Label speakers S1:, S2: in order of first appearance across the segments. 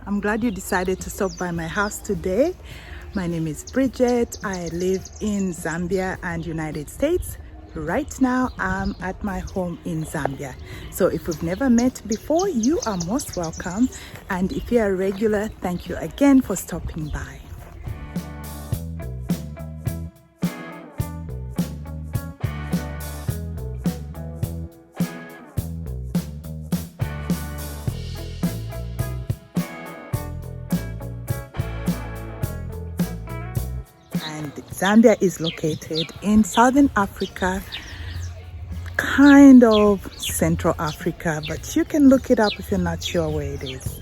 S1: I'm glad you decided to stop by my house today. My name is Bridget. I live in Zambia and United States. Right now, I'm at my home in Zambia. So if we've never met before, you are most welcome. And if you're a regular, thank you again for stopping by. And Zambia is located in Southern Africa, kind of Central Africa, but you can look it up if you're not sure where it is.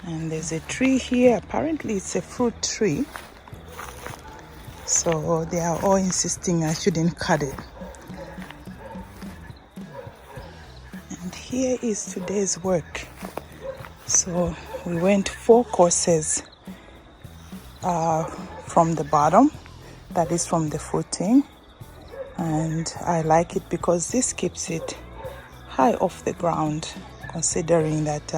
S1: And there's a tree here. Apparently it's a fruit tree. So they are all insisting I shouldn't cut it. And here is today's work. So we went 4 courses from the bottom, that is from the footing. And I like it because this keeps it high off the ground, considering that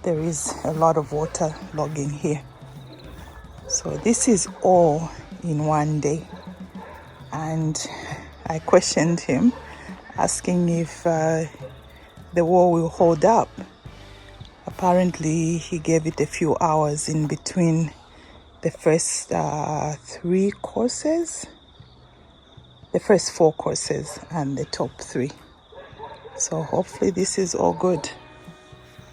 S1: there is a lot of water logging here. So this is all in one day. And I questioned him, asking if the wall will hold up. Apparently he gave it a few hours in between the first 3 courses, the first 4 courses and the top 3. So hopefully this is all good.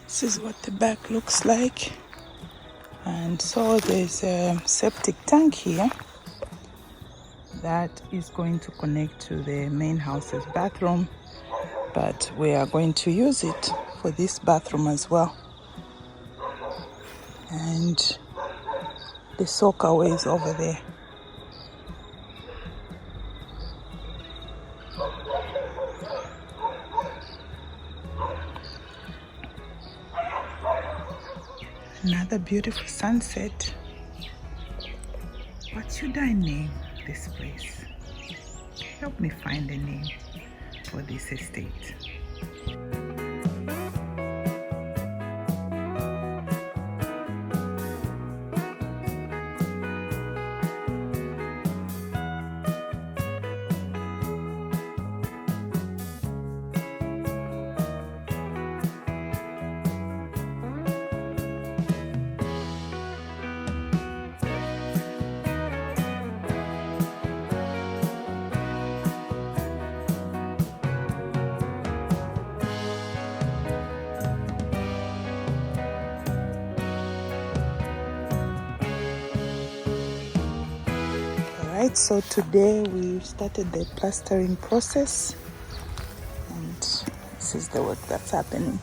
S1: This is what the back looks like. And so there's a septic tank here that is going to connect to the main house's bathroom, but we are going to use it for this bathroom as well. And the soakaway is over there. Another beautiful sunset. What should I name this place? Help me find a name for this estate. Alright, so today we started the plastering process, and this is the work that's happening.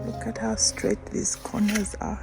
S1: Look at how straight these corners are.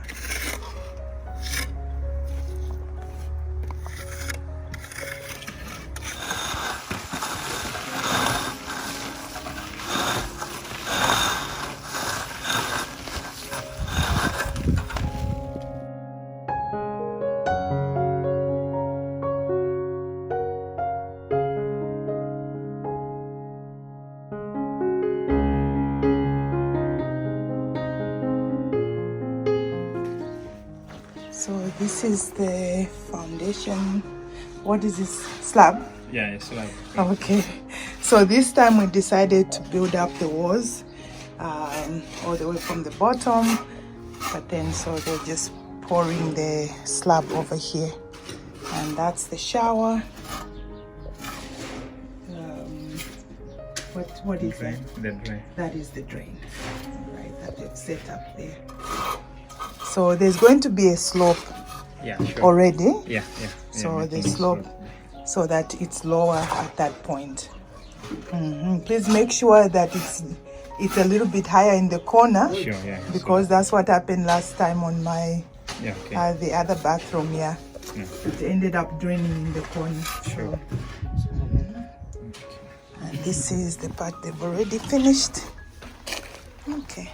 S1: So this is the foundation. What is this? Slab?
S2: Yeah, it's slab.
S1: Okay. So this time we decided to build up the walls all the way from the bottom. But then so they're just pouring the slab over here. And that's the shower. What is
S2: Drain,
S1: that?
S2: the drain.
S1: That is the drain. Right, that they've set up there. So there's going to be a slope already.
S2: Yeah.
S1: So the slope, so that it's lower at that point. Please make sure that it's a little bit higher in the corner.
S2: Sure, yeah.
S1: Because that's what happened last time on my the other bathroom. Yeah. It ended up draining in the corner.
S2: Sure.
S1: And this is the part they've already finished. Okay.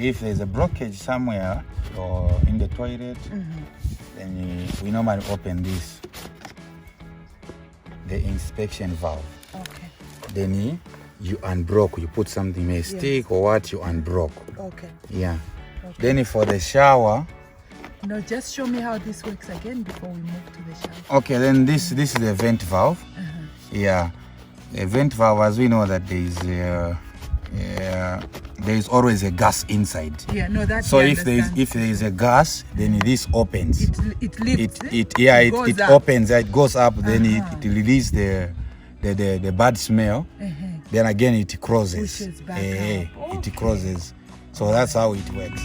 S2: if there's a blockage somewhere or in the toilet, then we normally open this, the inspection valve.
S1: Okay.
S2: Then you unblock. You put something, a stick or what, you unblock.
S1: Okay.
S2: Yeah.
S1: Okay.
S2: Then for the shower.
S1: No, just show me how this works again before we move to the shower.
S2: Okay, then this is the vent valve. Yeah. A vent valve, as we know that there is always a gas inside.
S1: Yeah, no, that's
S2: so if there is a gas, then this opens.
S1: It lifts.
S2: It opens. It goes up. Then it releases the bad smell. Then again it closes.
S1: Pushes back up.
S2: It closes. So that's how it works.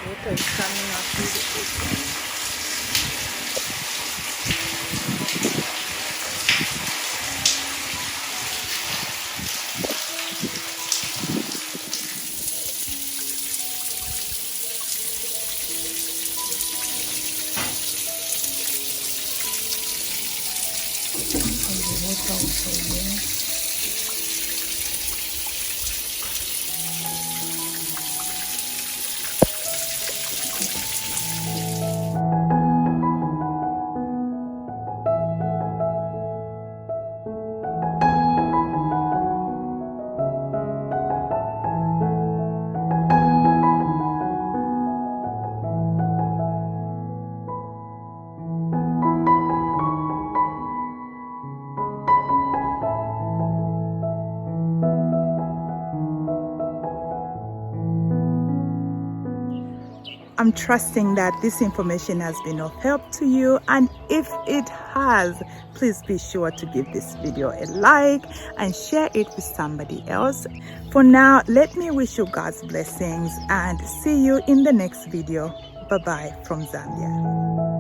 S1: Water is coming up through the kitchen. I'm trusting that this information has been of help to you, and if it has, please be sure to give this video a like and share it with somebody else. For now, let me wish you God's blessings and see you in the next video. Bye bye from Zambia.